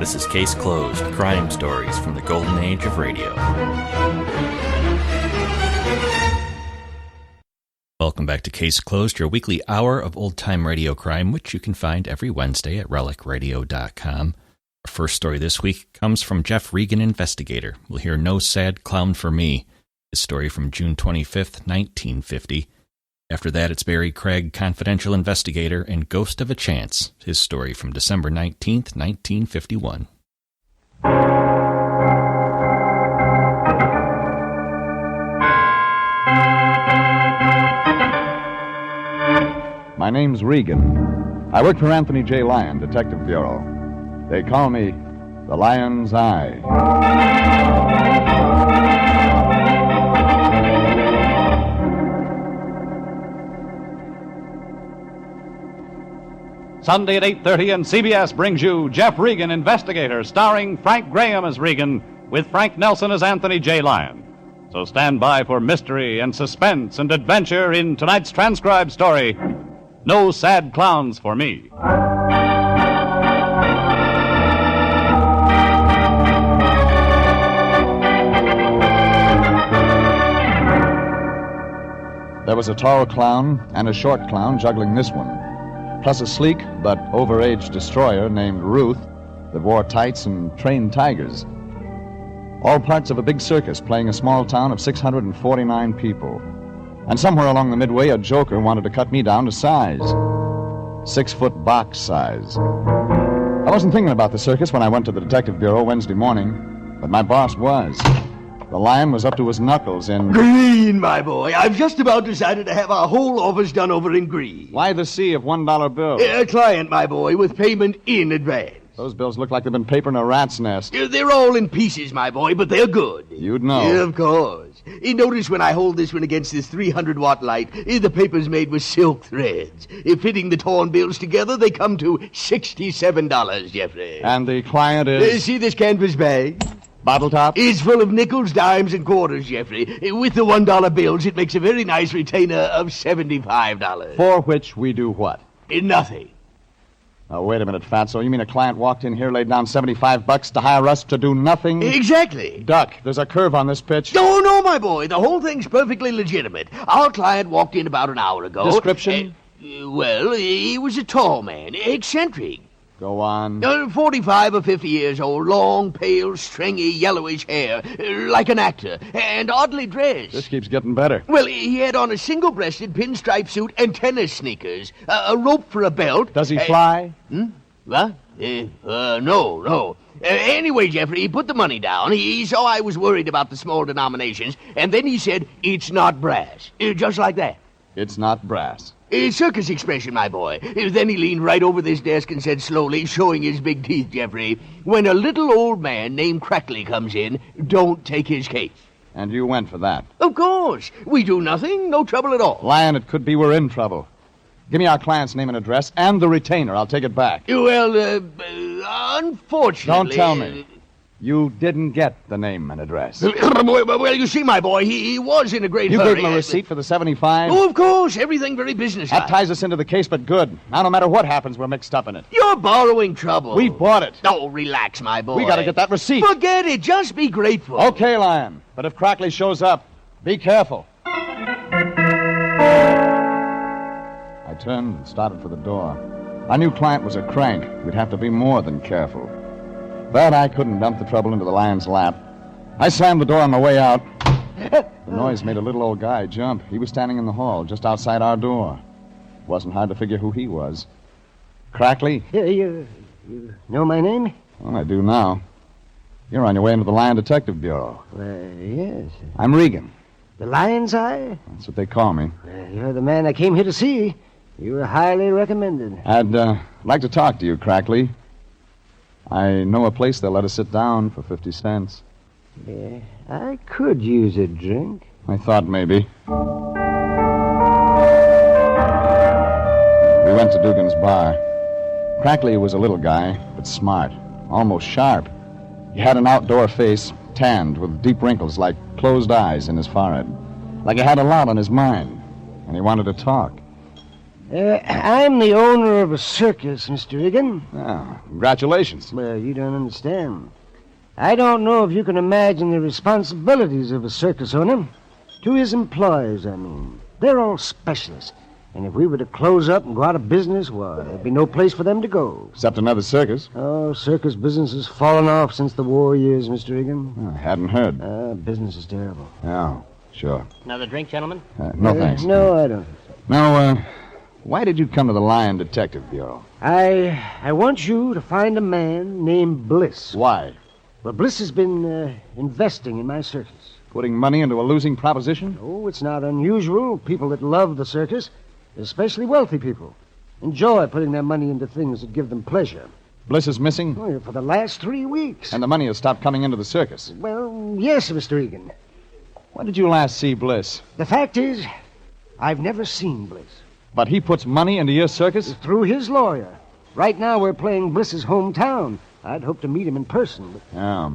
This is Case Closed, crime stories from the golden age of radio. Welcome back to Case Closed, your weekly hour of old-time radio crime, which you can find every Wednesday at relicradio.com. Our first story this week comes from Jeff Regan, Investigator. We'll hear No Sad Clown for Me, his story from June 25th, 1950. After that, it's Barrie Craig, Confidential Investigator, and Ghost of a Chance, his story from December 19th, 1951. My name's Regan. I work for Anthony J. Lyon, Detective Bureau. They call me the Lion's Eye. Sunday at 8:30, and CBS brings you Jeff Regan, Investigator, starring Frank Graham as Regan, with Frank Nelson as Anthony J. Lyon. So stand by for mystery and suspense and adventure in tonight's transcribed story, No Sad Clowns for Me. There was a tall clown and a short clown juggling this one, plus a sleek but overaged destroyer named Ruth that wore tights and trained tigers. All parts of a big circus playing a small town of 649 people. And somewhere along the midway, a joker wanted to cut me down to size. 6-foot box size. I wasn't thinking about the circus when I went to the Detective Bureau Wednesday morning, but my boss was. The Lion was up to his knuckles in... Green, my boy. I've just about decided to have our whole office done over in green. Why the sea of $1 bills? A client, my boy, with payment in advance. Those bills look like they've been papered in a rat's nest. They're all in pieces, my boy, but they're good. You'd know. Yeah, of course. Notice when I hold this one against this 300-watt light, the paper's made with silk threads. Fitting the torn bills together, they come to $67, Jeffrey. And the client is... See this canvas bag? Bottle top? It's full of nickels, dimes, and quarters, Jeffrey. With the $1 bills, it makes a very nice retainer of $75. For which we do what? Nothing. Oh, wait a minute, Fatso. You mean a client walked in here, laid down $75 to hire us to do nothing? Exactly. Duck, there's a curve on this pitch. No, my boy. The whole thing's perfectly legitimate. Our client walked in about an hour ago. Description? Well, he was a tall man, eccentric. Go on. 45 or 50 years old, long, pale, stringy, yellowish hair, like an actor, and oddly dressed. This keeps getting better. Well, he had on a single-breasted pinstripe suit and tennis sneakers, a rope for a belt. Does he fly? What? No. Anyway, Jeffrey, he put the money down. He saw I was worried about the small denominations, and then he said, "It's not brass." Just like that. It's not brass. Circus expression, my boy. Then he leaned right over this desk and said slowly, showing his big teeth, Jeffrey, "When a little old man named Crackley comes in, don't take his case." And you went for that? Of course. We do nothing, no trouble at all. Lion, it could be we're in trouble. Give me our client's name and address and the retainer. I'll take it back. Well, unfortunately... Don't tell me. You didn't get the name and address. Well, you see, my boy, he was in a great hurry. You gave him a receipt for the 75? Oh, of course. Everything very businesslike. That ties us into the case, but good. Now, no matter what happens, we're mixed up in it. You're borrowing trouble. We bought it. Oh, relax, my boy. We got to get that receipt. Forget it. Just be grateful. Okay, Lion. But if Crackley shows up, be careful. I turned and started for the door. Our new client was a crank. We'd have to be more than careful. But I couldn't dump the trouble into the Lion's lap. I slammed the door on my way out. The noise made a little old guy jump. He was standing in the hall, just outside our door. It wasn't hard to figure who he was. Crackley? You know my name? Well, I do now. You're on your way into the Lion Detective Bureau. Yes. I'm Regan. The Lion's Eye? That's what they call me. You're the man I came here to see. You were highly recommended. I'd like to talk to you, Crackley. I know a place they'll let us sit down for 50 cents. Yeah, I could use a drink. I thought maybe. We went to Dugan's bar. Crackley was a little guy, but smart, almost sharp. He had an outdoor face, tanned with deep wrinkles like closed eyes in his forehead. Like he had a lot on his mind, and he wanted to talk. I'm the owner of a circus, Mr. Regan. Oh, congratulations. Well, you don't understand. I don't know if you can imagine the responsibilities of a circus owner. To his employees, I mean. They're all specialists. And if we were to close up and go out of business, why, there'd be no place for them to go. Except another circus. Oh, circus business has fallen off since the war years, Mr. Regan. I hadn't heard. Business is terrible. Yeah, sure. Another drink, gentlemen? No, thanks. No, I don't. Now, why did you come to the Lion Detective Bureau? I want you to find a man named Bliss. Why? Well, Bliss has been investing in my circus. Putting money into a losing proposition? Oh, it's not unusual. People that love the circus, especially wealthy people, enjoy putting their money into things that give them pleasure. Bliss is missing? Oh, for the last 3 weeks. And the money has stopped coming into the circus? Well, yes, Mr. Regan. When did you last see Bliss? The fact is, I've never seen Bliss. But he puts money into your circus? Through his lawyer. Right now we're playing Bliss's hometown. I'd hope to meet him in person. Yeah.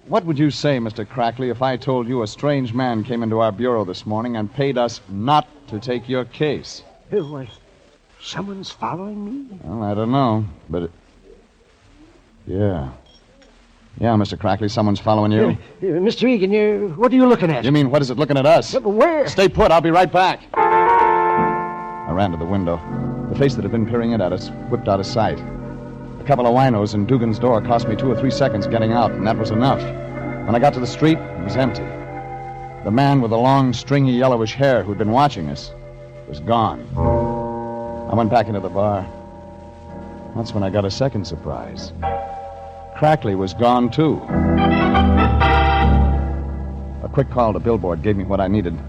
What would you say, Mr. Crackley, if I told you a strange man came into our bureau this morning and paid us not to take your case? Why, someone's following me? Well, I don't know, but yeah. Yeah, Mr. Crackley, someone's following you. Mr. Regan, what are you looking at? You mean, what is it looking at us? But where? Stay put, I'll be right back. I ran to the window. The face that had been peering in at us whipped out of sight. A couple of winos in Dugan's door cost me 2 or 3 seconds getting out, and that was enough. When I got to the street, it was empty. The man with the long, stringy, yellowish hair who'd been watching us was gone. I went back into the bar. That's when I got a second surprise. Crackley was gone, too. A quick call to Billboard gave me what I needed.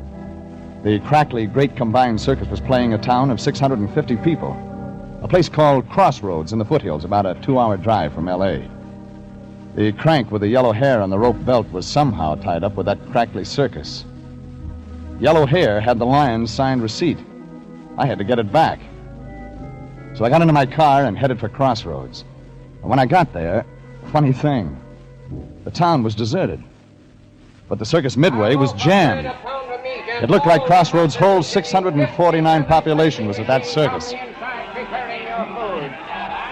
The Crackley Great Combined Circus was playing a town of 650 people. A place called Crossroads in the foothills, about a 2-hour drive from L.A. The crank with the yellow hair on the rope belt was somehow tied up with that Crackley circus. Yellow Hair had the Lion's signed receipt. I had to get it back. So I got into my car and headed for Crossroads. And when I got there, funny thing, the town was deserted. But the circus midway was jammed. It looked like Crossroads' whole 649 population was at that circus.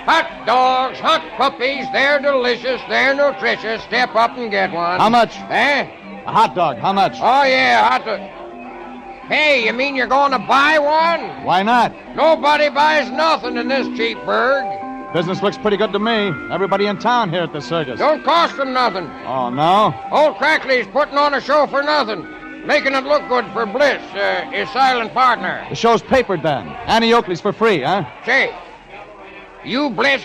Hot dogs, hot puppies, they're delicious, they're nutritious. Step up and get one. How much? Eh? A hot dog, how much? Oh, yeah, hot dog. Hey, you mean you're going to buy one? Why not? Nobody buys nothing in this cheap burg. Business looks pretty good to me. Everybody in town here at the circus. Don't cost them nothing. Oh, no? Old Crackley's putting on a show for nothing. Making it look good for Bliss, his silent partner. The show's papered then. Annie Oakley's for free, huh? Say, you Bliss?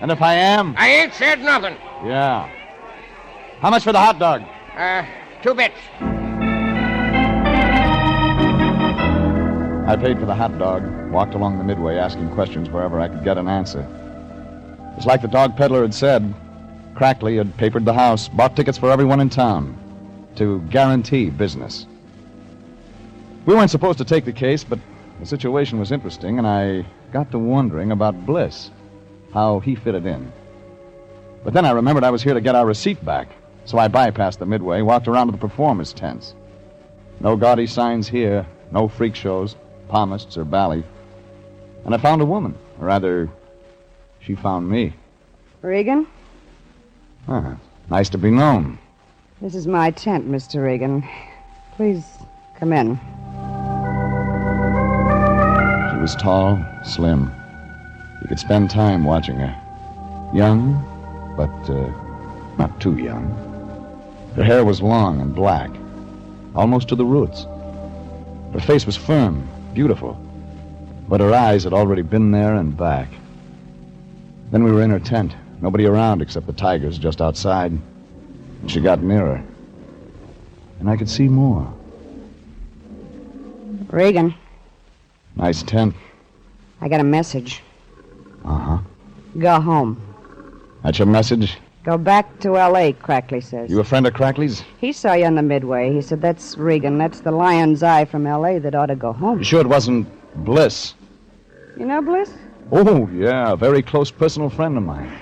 And if I am? I ain't said nothing. Yeah. How much for the hot dog? 2 bits. I paid for the hot dog, walked along the midway asking questions wherever I could get an answer. It was like the dog peddler had said. Crackley had papered the house, bought tickets for everyone in town to guarantee business. We weren't supposed to take the case, but the situation was interesting, and I got to wondering about Bliss, how he fitted in. But then I remembered I was here to get our receipt back, so I bypassed the midway, walked around to the performers' tents. No gaudy signs here, no freak shows, palmists or ballet. And I found a woman, or rather, she found me. Regan? Nice to be known. This is my tent, Mr. Regan. Please come in. She was tall, slim. You could spend time watching her. Young, but not too young. Her hair was long and black, almost to the roots. Her face was firm, beautiful, but her eyes had already been there and back. Then we were in her tent, nobody around except the tigers just outside. And she got nearer, and I could see more. Regan, Nice tent. I got a message. Uh-huh. Go home. That's your message? Go back to L.A., Crackley says. You a friend of Crackley's? He saw you on the midway. He said, that's Regan. That's the Lion's Eye from L.A. that ought to go home. You sure it wasn't Bliss? You know Bliss? Oh, yeah, a very close personal friend of mine.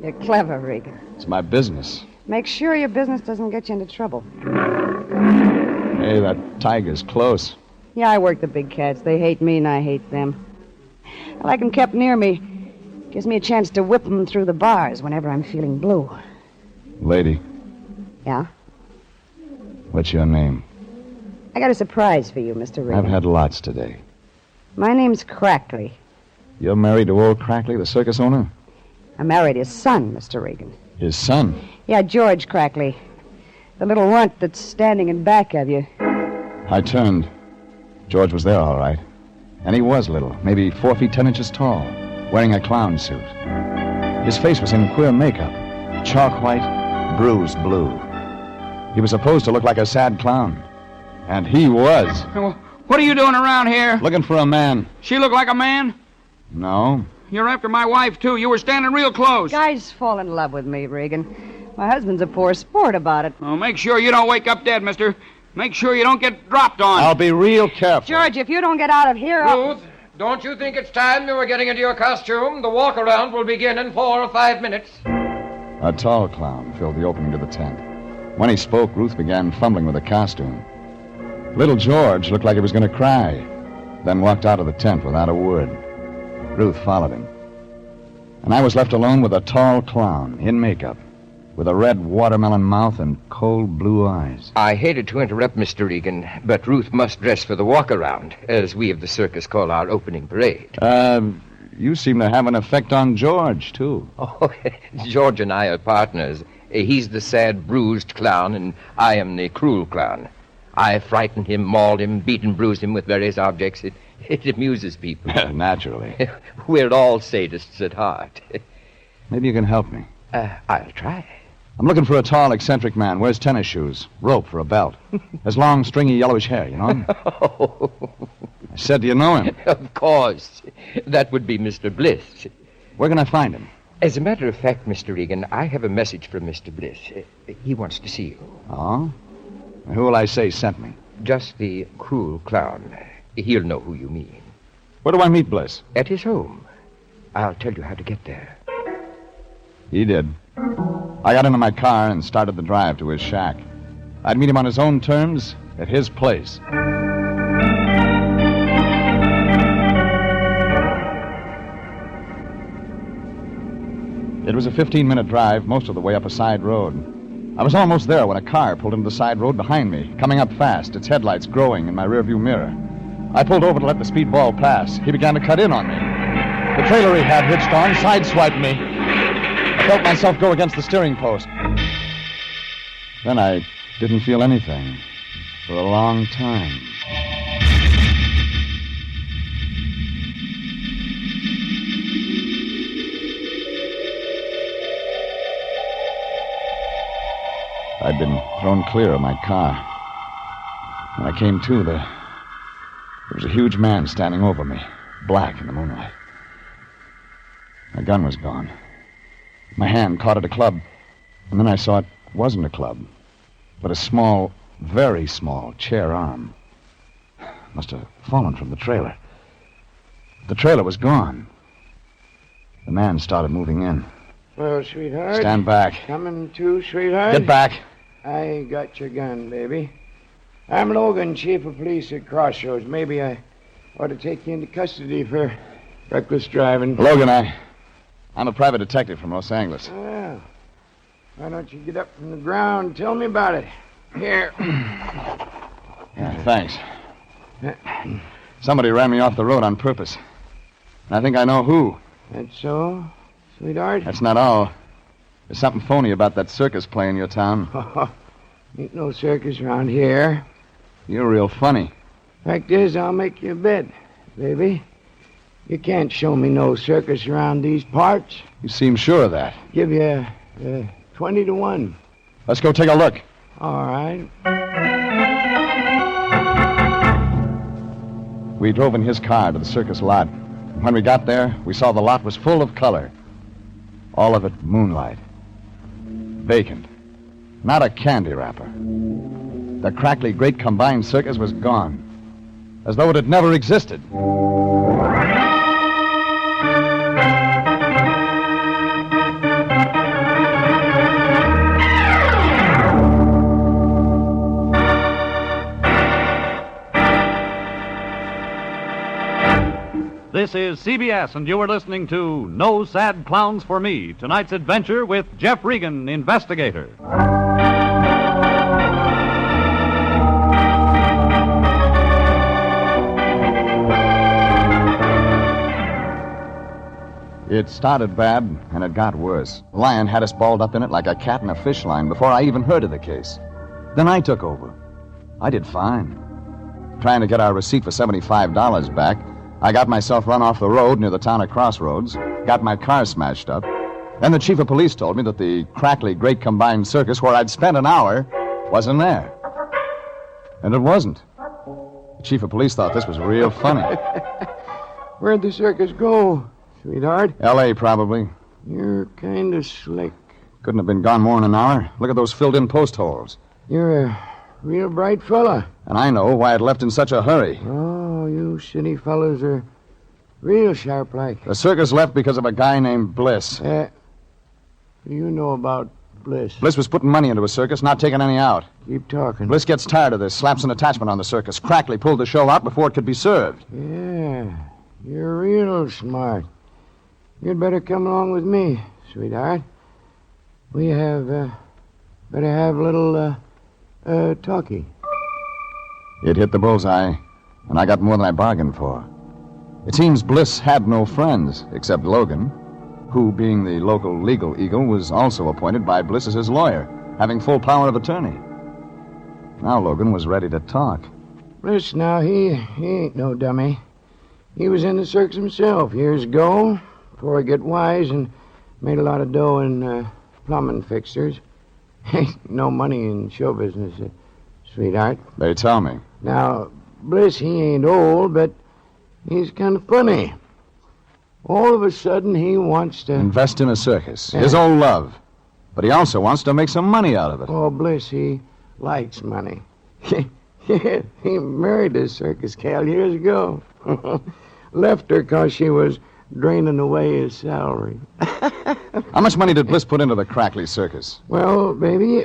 You're clever, Regan. It's my business. Make sure your business doesn't get you into trouble. Hey, that tiger's close. Yeah, I work the big cats. They hate me and I hate them. I like 'em kept near me. Gives me a chance to whip 'em through the bars whenever I'm feeling blue. Lady, Yeah? what's your name? I got a surprise for you, Mr. Regan. I've had lots today. My name's Crackley. You're married to old Crackley, the circus owner? I married his son, Mr. Regan. His son? Yeah, George Crackley. The little runt that's standing in back of you. I turned. George was there, all right. And he was little, maybe 4 feet 10 inches tall, wearing a clown suit. His face was in queer makeup, chalk white, bruised blue. He was supposed to look like a sad clown. And he was. Well, what are you doing around here? Looking for a man. She look like a man? No. You're after my wife, too. You were standing real close. Guys fall in love with me, Regan. My husband's a poor sport about it. Oh, make sure you don't wake up dead, mister. Make sure you don't get dropped on. I'll be real careful. George, if you don't get out of here, Ruth, don't you think it's time you were getting into your costume? The walk-around will begin in 4 or 5 minutes. A tall clown filled the opening to the tent. When he spoke, Ruth began fumbling with the costume. Little George looked like he was going to cry, then walked out of the tent without a word. Ruth followed him. And I was left alone with a tall clown in makeup, with a red watermelon mouth and cold blue eyes. I hated to interrupt, Mr. Regan, but Ruth must dress for the walk-around, as we of the circus call our opening parade. You seem to have an effect on George, too. Oh, George and I are partners. He's the sad, bruised clown, and I am the cruel clown. I frighten him, maul him, beat and bruise him with various objects. It amuses people. Naturally. We're all sadists at heart. Maybe you can help me. I'll try. I'm looking for a tall, eccentric man. Wears tennis shoes, rope for a belt. Has long, stringy, yellowish hair, you know him? Oh, I said, do you know him? of course. That would be Mr. Bliss. Where can I find him? As a matter of fact, Mr. Regan, I have a message from Mr. Bliss. He wants to see you. Oh? Who will I say sent me? Just the cruel clown. He'll know who you mean. Where do I meet Bliss? At his home. I'll tell you how to get there. He did. I got into my car and started the drive to his shack. I'd meet him on his own terms at his place. It was a 15-minute drive, most of the way up a side road. I was almost there when a car pulled into the side road behind me, coming up fast, its headlights growing in my rearview mirror. I pulled over to let the speedball pass. He began to cut in on me. The trailer he had hitched on sideswiped me. I felt myself go against the steering post. Then I didn't feel anything for a long time. I'd been thrown clear of my car. When I came to, there was a huge man standing over me, black in the moonlight. My gun was gone. My hand caught at a club, and then I saw it wasn't a club, but a small, very small chair arm. Must have fallen from the trailer. The trailer was gone. The man started moving in. Well, sweetheart. Stand back. Coming to, sweetheart? Get back. I got your gun, baby. I'm Logan, chief of police at Crossroads. Maybe I ought to take you into custody for reckless driving. Logan, I'm a private detective from Los Angeles. Well, why don't you get up from the ground and tell me about it? Here. Yeah, thanks. Somebody ran me off the road on purpose. And I think I know who. That's so, sweetheart? That's not all. There's something phony about that circus play in your town. Ain't no circus around here. You're real funny. Fact is, I'll make you a bet, baby. You can't show me no circus around these parts. You seem sure of that. Give you 20 to 1. Let's go take a look. All right. We drove in his car to the circus lot. When we got there, we saw the lot was full of color. All of it moonlight. Vacant. Not a candy wrapper. The Crackley Great Combined Circus was gone. As though it had never existed. This is CBS, and you are listening to No Sad Clowns for Me, tonight's adventure with Jeff Regan, Investigator. It started bad, and it got worse. The lion had us balled up in it like a cat in a fish line before I even heard of the case. Then I took over. I did fine. Trying to get our receipt for $75 back, I got myself run off the road near the town of Crossroads, got my car smashed up. Then the chief of police told me that the Crackley Great Combined Circus, where I'd spent an hour, wasn't there. And it wasn't. The chief of police thought this was real funny. Where'd the circus go, sweetheart? L.A., probably. You're kind of slick. Couldn't have been gone more than an hour. Look at those filled-in post holes. You're a real bright fella. And I know why it left in such a hurry. Oh, you city fellas are real sharp-like. The circus left because of a guy named Bliss. What do you know about Bliss? Bliss was putting money into a circus, not taking any out. Keep talking. Bliss gets tired of this, slaps an attachment on the circus. Crackley pulled the show out before it could be served. Yeah, you're real smart. You'd better come along with me, sweetheart. We better have a little, talkie. It hit the bullseye, and I got more than I bargained for. It seems Bliss had no friends, except Logan, who, being the local legal eagle, was also appointed by Bliss as his lawyer, having full power of attorney. Now Logan was ready to talk. Bliss, now, he ain't no dummy. He was in the circus himself years ago, before he got wise and made a lot of dough in plumbing fixtures. Ain't no money in show business, sweetheart. They tell me. Now, Bliss, he ain't old, but he's kind of funny. All of a sudden, he wants to... invest in a circus. His old love. But he also wants to make some money out of it. Oh, Bliss, he likes money. He married this circus gal years ago. Left her because she was draining away his salary. How much money did Bliss put into the Crackley Circus? Well, baby,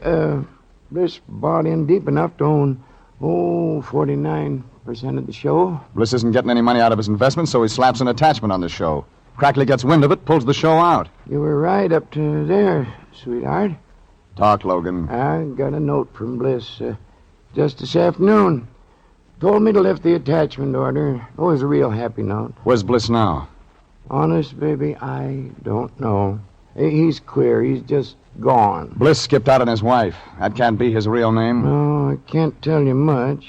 Bliss bought in deep enough to own, 49% of the show. Bliss isn't getting any money out of his investment, so he slaps an attachment on the show. Crackley gets wind of it, pulls the show out. You were right up to there, sweetheart. Talk, Logan. I got a note from Bliss just this afternoon. Told me to lift the attachment order. It was a real happy note. Where's Bliss now? Honest, baby, I don't know. He's queer. He's just gone. Bliss skipped out on his wife. That can't be his real name. No, I can't tell you much.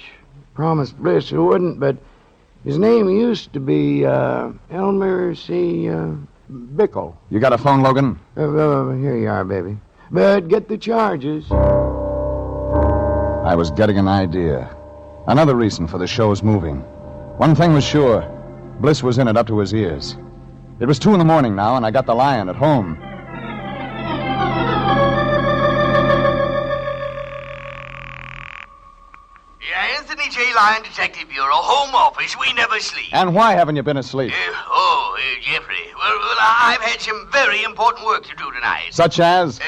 Promised Bliss I wouldn't, but his name used to be Elmer C. Bickle. You got a phone, Logan? Here you are, baby. But get the charges. I was getting an idea. Another reason for the show's moving. One thing was sure. Bliss was in it up to his ears. It was 2 a.m. now, and I got the lion at home. Yeah, Anthony J. Lyon Detective Bureau, Home Office. We never sleep. And why haven't you been asleep? Jeffrey. Well, I've had some very important work to do tonight. Such as?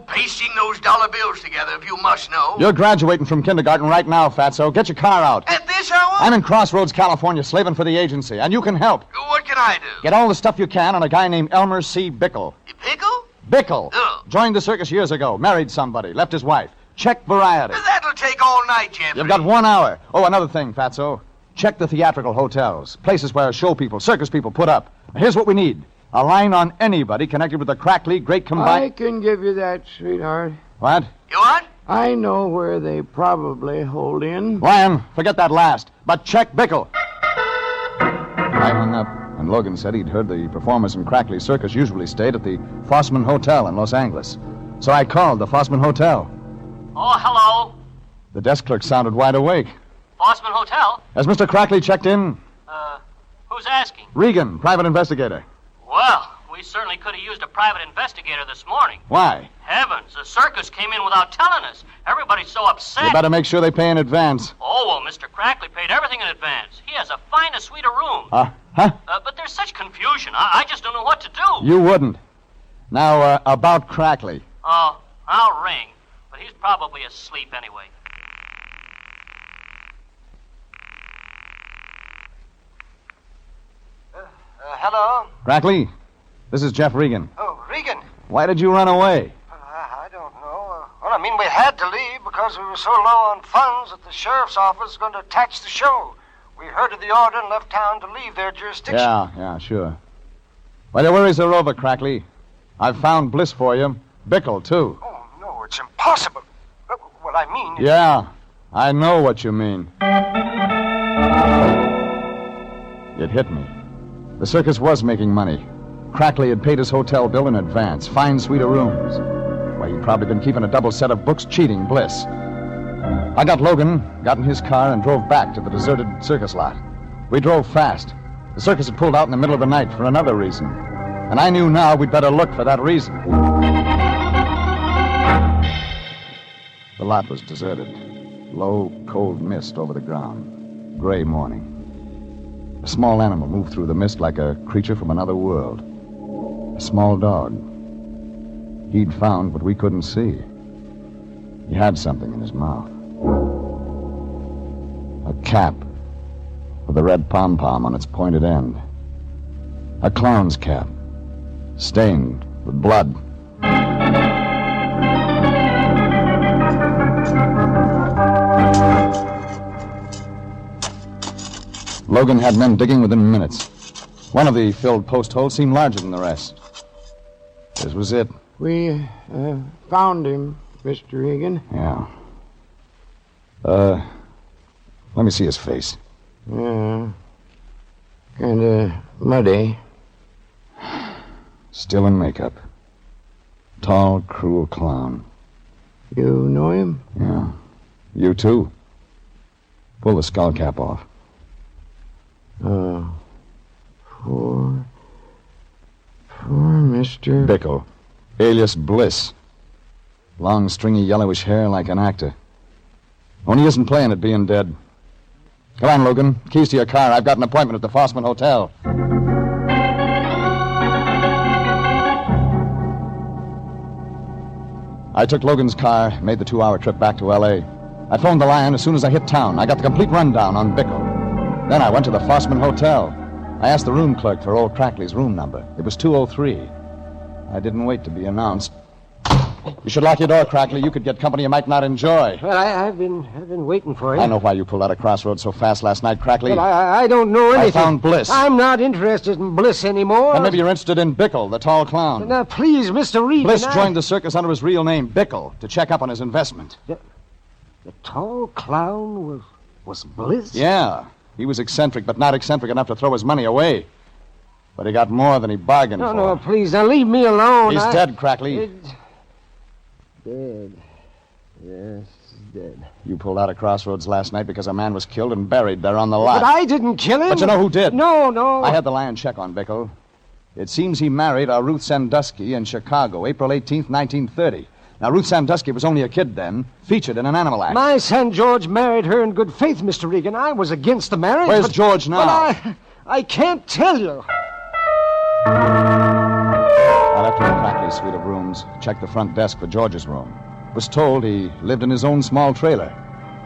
Pasting those dollar bills together, if you must know. You're graduating from kindergarten right now, Fatso. Get your car out. At this hour? I'm in Crossroads, California, slaving for the agency, and you can help. What can I do? Get all the stuff you can on a guy named Elmer C. Bickle. Pickle? Bickle. Oh. Joined the circus years ago, married somebody, left his wife. Check variety. That'll take all night, Jeffrey. You've got 1 hour. Oh, another thing, Fatso. Check the theatrical hotels, places where show people, circus people put up. Here's what we need. A line on anybody connected with the Crackley Great Combined... I can give you that, sweetheart. What? You what? I know where they probably hold in. Lion, forget that last. But check Bickle. I hung up, and Logan said he'd heard the performers from Crackley Circus usually stayed at the Fossman Hotel in Los Angeles. So I called the Fossman Hotel. Oh, hello. The desk clerk sounded wide awake. Fossman Hotel? Has Mr. Crackley checked in? Who's asking? Regan, private investigator. Well, we certainly could have used a private investigator this morning. Why? Heavens, the circus came in without telling us. Everybody's so upset. You better make sure they pay in advance. Oh, well, Mr. Crackley paid everything in advance. He has a finest suite of rooms. Huh? But there's such confusion. I just don't know what to do. You wouldn't. Now, about Crackley. Oh, I'll ring. But he's probably asleep anyway. Hello? Crackley, this is Jeff Regan. Oh, Regan. Why did you run away? I don't know. Well, I mean, we had to leave because we were so low on funds that the sheriff's office was going to attach the show. We heard of the order and left town to leave their jurisdiction. Yeah, sure. Well, your worries are over, Crackley. I've found Bliss for you. Bickle, too. Oh, no, it's impossible. Well, I mean... Yeah, I know what you mean. It hit me. The circus was making money. Crackley had paid his hotel bill in advance. Fine suite of rooms. Why, he'd probably been keeping a double set of books cheating Bliss. I got Logan, got in his car, and drove back to the deserted circus lot. We drove fast. The circus had pulled out in the middle of the night for another reason. And I knew now we'd better look for that reason. The lot was deserted. Low, cold mist over the ground. Gray morning. A small animal moved through the mist like a creature from another world. A small dog. He'd found what we couldn't see. He had something in his mouth. A cap with a red pom-pom on its pointed end. A clown's cap, stained with blood. Logan had men digging within minutes. One of the filled post holes seemed larger than the rest. This was it. We found him, Mr. Regan. Yeah. Let me see his face. Yeah. Kind of muddy. Still in makeup. Tall, cruel clown. You know him? Yeah. You too. Pull the skull cap off. Poor Mr. Bickle, alias Bliss. Long, stringy, yellowish hair like an actor. Only he isn't playing at being dead. Come on, Logan. Keys to your car. I've got an appointment at the Fossman Hotel. I took Logan's car, made the 2-hour trip back to L.A. I phoned the Lion as soon as I hit town. I got the complete rundown on Bickle. Then I went to the Fossman Hotel. I asked the room clerk for old Crackley's room number. It was 203. I didn't wait to be announced. You should lock your door, Crackley. You could get company you might not enjoy. Well, I've been waiting for you. I know why you pulled out of Crossroads so fast last night, Crackley. Well, I don't know anything. I found Bliss. I'm not interested in Bliss anymore. Well, maybe you're interested in Bickle, the tall clown. Now, please, Mr. Regan. Bliss joined the circus under his real name, Bickle, to check up on his investment. The tall clown was Bliss? Yeah. He was eccentric, but not eccentric enough to throw his money away. But he got more than he bargained for. No, please, now leave me alone. He's dead, Crackley. Dead. Yes, dead. You pulled out of Crossroads last night because a man was killed and buried there on the lot. But I didn't kill him. But you know who did? No. I had the Lion check on Bickle. It seems he married a Ruth Sandusky in Chicago, April 18th, 1930. Now, Ruth Sandusky was only a kid then, featured in an animal act. My son George married her in good faith, Mr. Regan. I was against the marriage. Where's George now? But I can't tell you. I left him in Crackley's suite of rooms, checked the front desk for George's room. Was told he lived in his own small trailer.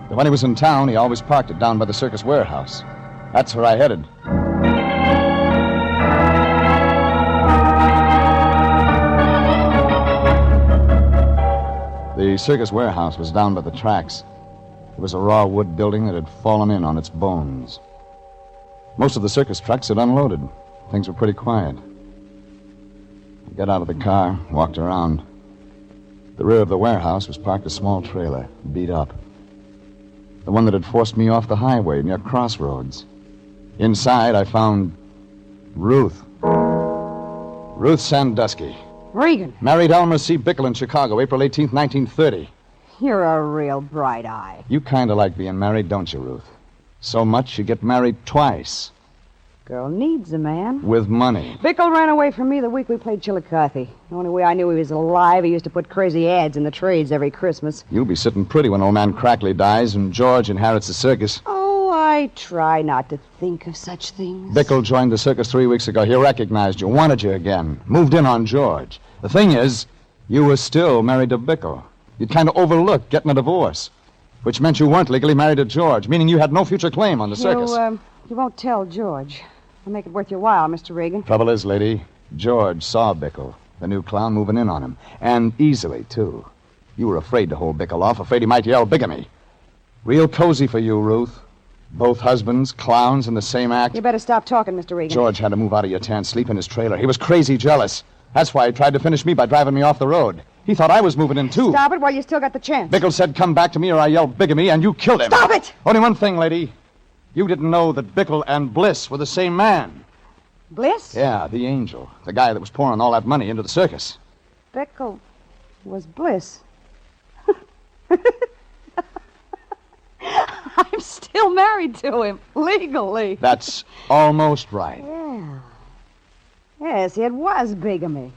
But when he was in town, he always parked it down by the circus warehouse. That's where I headed. The circus warehouse was down by the tracks. It was a raw wood building that had fallen in on its bones. Most of the circus trucks had unloaded. Things were pretty quiet. I got out of the car, walked around. The rear of the warehouse was parked a small trailer, beat up. The one that had forced me off the highway near Crossroads. Inside, I found Ruth. Ruth Sandusky. Regan, Married Elmer C. Bickle in Chicago, April 18th, 1930. you're a real bright eye. You kind of like being married, don't you, Ruth? So much you get married twice. Girl needs a man. With money. Bickle ran away from me the week we played Chillicothe. The only way I knew he was alive, he used to put crazy ads in the trades every Christmas. You'll be sitting pretty when old man Crackley dies and George inherits the circus. Oh, I try not to think of such things. Bickle joined the circus 3 weeks ago. He recognized you, wanted you again, moved in on George. The thing is, you were still married to Bickle. You'd kind of overlooked getting a divorce, which meant you weren't legally married to George, meaning you had no future claim on the circus. You won't tell George. I'll make it worth your while, Mr. Regan. Trouble is, lady, George saw Bickle, the new clown, moving in on him. And easily, too. You were afraid to hold Bickle off, afraid he might yell bigamy. Real cozy for you, Ruth. Both husbands, clowns in the same act. You better stop talking, Mr. Regan. George had to move out of your tent, sleep in his trailer. He was crazy jealous. That's why he tried to finish me by driving me off the road. He thought I was moving in, too. Stop it while you still got the chance. Bickle said, come back to me or I yelled bigamy, and you killed him. Stop it! Only one thing, lady. You didn't know that Bickle and Bliss were the same man. Bliss? Yeah, the angel. The guy that was pouring all that money into the circus. Bickle was Bliss. I'm still married to him, legally. That's almost right. Yeah. Yes, it was bigamy.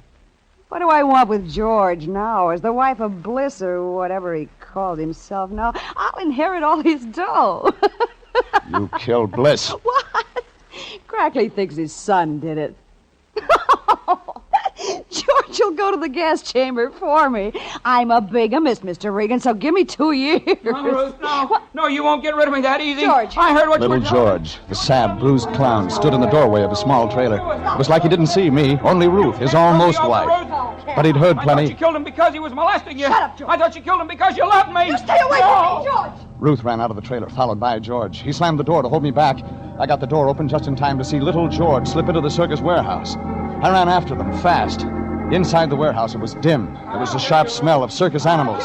What do I want with George now? As the wife of Bliss or whatever he called himself now, I'll inherit all his dough. You killed Bliss. What? Crackley thinks his son did it. George will go to the gas chamber for me. I'm a bigamist, Mr. Regan, so give me 2 years. No, Ruth, no. What? No, you won't get rid of me that easy. George. I heard what Little you were George, the sad, bruised clown, stood in the doorway of a small trailer. It was like he didn't see me, only Ruth, his almost wife. But he'd heard I plenty. thought you killed him because he was molesting you. Shut up, George. I thought you killed him because you loved me. You stay away from me, George! Ruth ran out of the trailer, followed by George. He slammed the door to hold me back. I got the door open just in time to see little George slip into the circus warehouse. I ran after them, fast. Inside the warehouse, it was dim. There was a sharp smell of circus animals.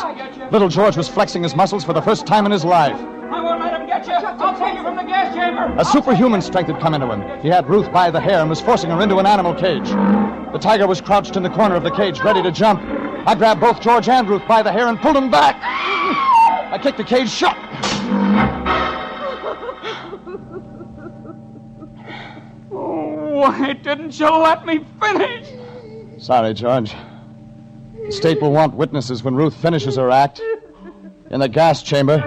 Little George was flexing his muscles for the first time in his life. I won't let him get you. I'll take you from the gas chamber. A superhuman strength had come into him. He had Ruth by the hair and was forcing her into an animal cage. The tiger was crouched in the corner of the cage, ready to jump. I grabbed both George and Ruth by the hair and pulled them back. I kicked the cage shut. Why didn't you let me finish? Sorry, George. The state will want witnesses when Ruth finishes her act. In the gas chamber.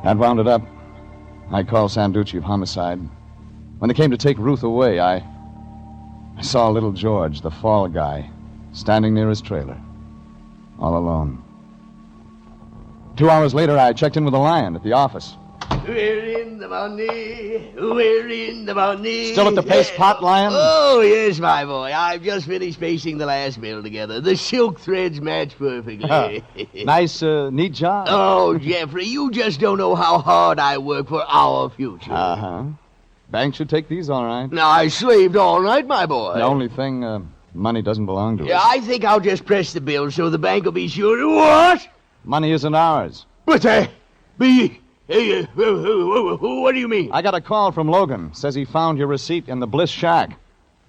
That wound it up. I called Sanducci of homicide. When they came to take Ruth away, I saw little George, the fall guy, standing near his trailer, all alone. 2 hours later, I checked in with the Lion at the office. We're in the money. We're in the money. Still at the paste pot, Lion? Oh, yes, my boy. I've just finished pasting the last bill together. The silk threads match perfectly. Nice, neat job. Oh, Jeffrey, you just don't know how hard I work for our future. Uh-huh. Bank should take these all right. Now, I slaved all night, my boy. The only thing, money doesn't belong to us. Yeah, I think I'll just press the bill so the bank will be sure to... What? Money isn't ours. But, what do you mean? I got a call from Logan. Says he found your receipt in the Bliss shack.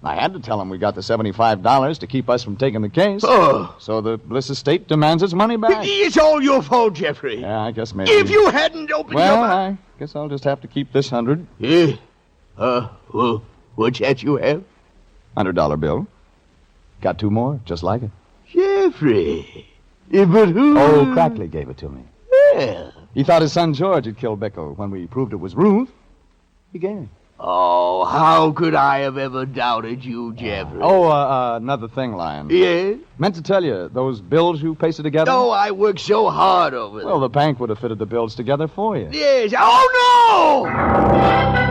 I had to tell him we got the $75 to keep us from taking the case. Oh. So the Bliss estate demands its money back. It's all your fault, Jeffrey. Yeah, I guess maybe. If you hadn't opened Well, your... I guess I'll just have to keep this 100. Yeah. Well, what's that you have? $100 bill. Got 2 more, just like it. Jeffrey. But who... Oh, Crackley gave it to me. Well... He thought his son George had killed Bickle. When we proved it was Ruth, he gave it. Oh, how could I have ever doubted you, Jeffrey? Another thing, Lion. Yes? Meant to tell you, those bills you pasted together? Oh, I worked so hard over them. Well, the bank would have fitted the bills together for you. Yes. Oh, no!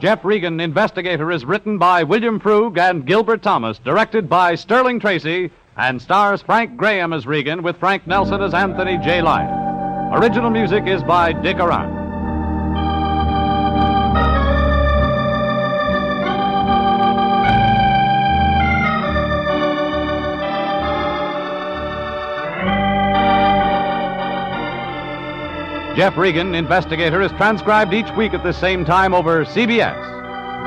Jeff Regan, Investigator, is written by William Frug and Gilbert Thomas, directed by Sterling Tracy, and stars Frank Graham as Regan with Frank Nelson as Anthony J. Lyon. Original music is by Dick Arant. Jeff Regan, Investigator, is transcribed each week at the same time over CBS.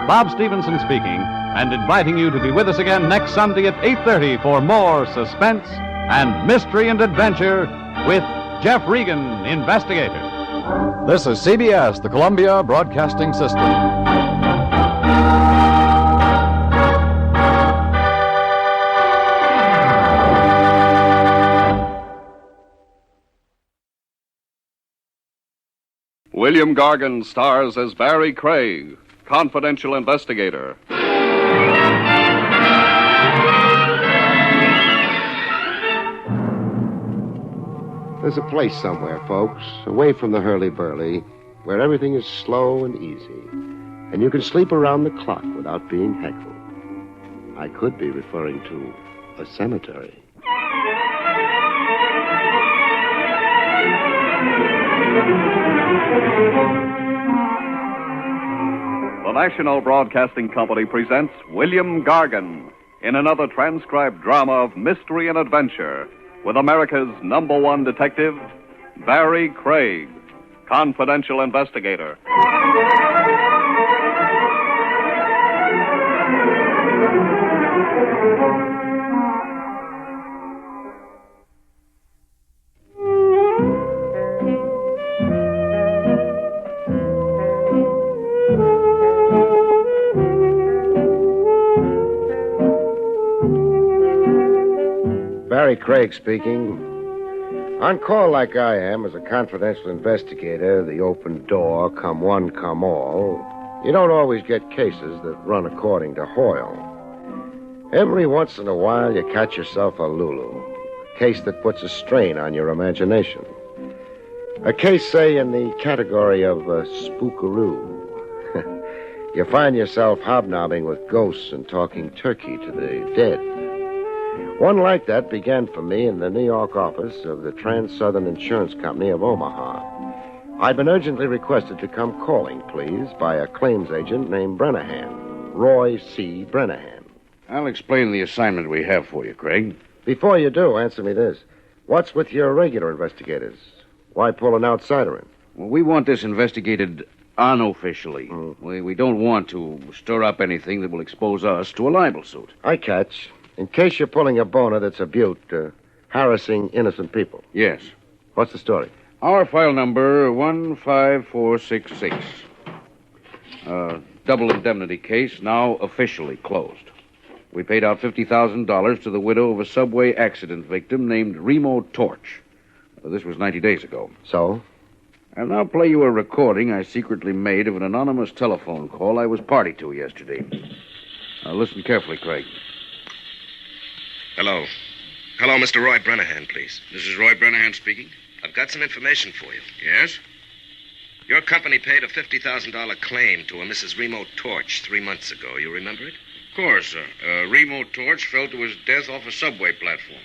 Bob Stevenson speaking, and inviting you to be with us again next Sunday at 8:30 for more suspense and mystery and adventure with Jeff Regan, Investigator. This is CBS, the Columbia Broadcasting System. William Gargan stars as Barrie Craig, confidential investigator. There's a place somewhere, folks, away from the hurly-burly, where everything is slow and easy, and you can sleep around the clock without being heckled. I could be referring to a cemetery. The National Broadcasting Company presents William Gargan in another transcribed drama of mystery and adventure with America's #1 detective, Barrie Craig, confidential investigator. Barrie Craig speaking. On call like I am as a confidential investigator, the open door, come one, come all, you don't always get cases that run according to Hoyle. Every once in a while, you catch yourself a Lulu, a case that puts a strain on your imagination. A case, say, in the category of spookaroo. You find yourself hobnobbing with ghosts and talking turkey to the dead. One like that began for me in the New York office of the Trans-Southern Insurance Company of Omaha. I'd been urgently requested to come calling, please, by a claims agent named Brennahan, Roy C. Brennahan. I'll explain the assignment we have for you, Craig. Before you do, answer me this. What's with your regular investigators? Why pull an outsider in? Well, we want this investigated unofficially. We don't want to stir up anything that will expose us to a libel suit. I catch. In case you're pulling a boner that's a butte, harassing innocent people. Yes. What's the story? Our file number 15466. Double indemnity case, now officially closed. We paid out $50,000 to the widow of a subway accident victim named Remo Torch. This was 90 days ago. So? I'll now play you a recording I secretly made of an anonymous telephone call I was party to yesterday. Now listen carefully, Craig. Hello. Hello, Mr. Roy Brennahan, please. This is Roy Brennahan speaking. I've got some information for you. Yes? Your company paid a $50,000 claim to a Mrs. Remo Torch 3 months ago. You remember it? Of course, sir. Remo Torch fell to his death off a subway platform.